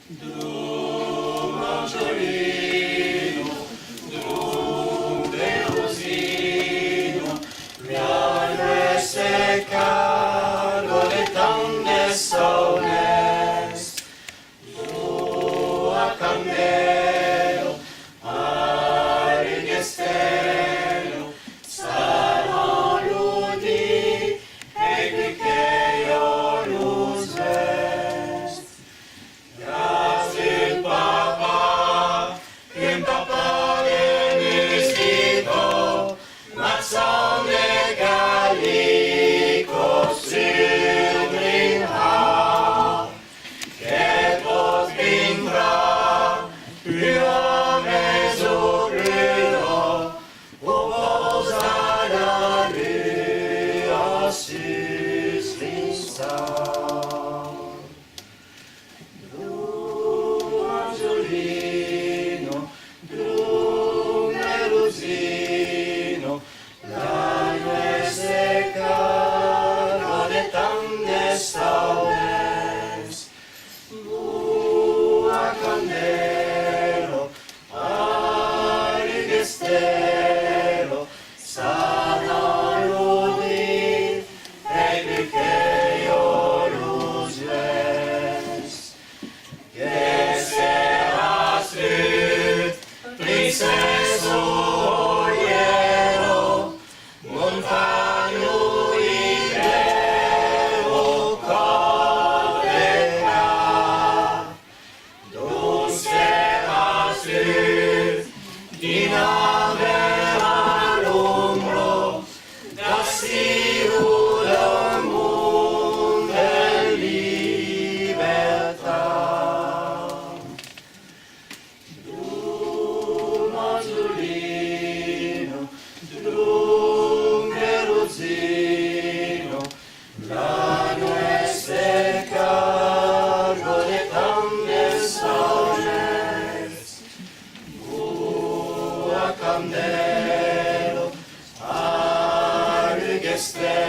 Drum Angiolino, drum Verosino, piano e seccato le tante sones, a candelo, ari che stelo, sarò ludi e qui che io luz vest. Grazie Papa, che Papa de vestito, ma son de calico silbrinha, che pot vindrà, io mesurino, o posa la ria sistinsa. Drum Angiolino, drum Verosino, l'anno è seccato de tante staudes, a candelo, ari che stelo, sarà ludi, e qui che io luz vest. Che sarà slut, princesso oliero, montagno ibero codera. Don sarà slut, di navera l'ombro, da siru del mondo e libertà. Drum Angiolino, drum Verosino, l'anno è seccato de tante sones, a candelo, ari che stelo,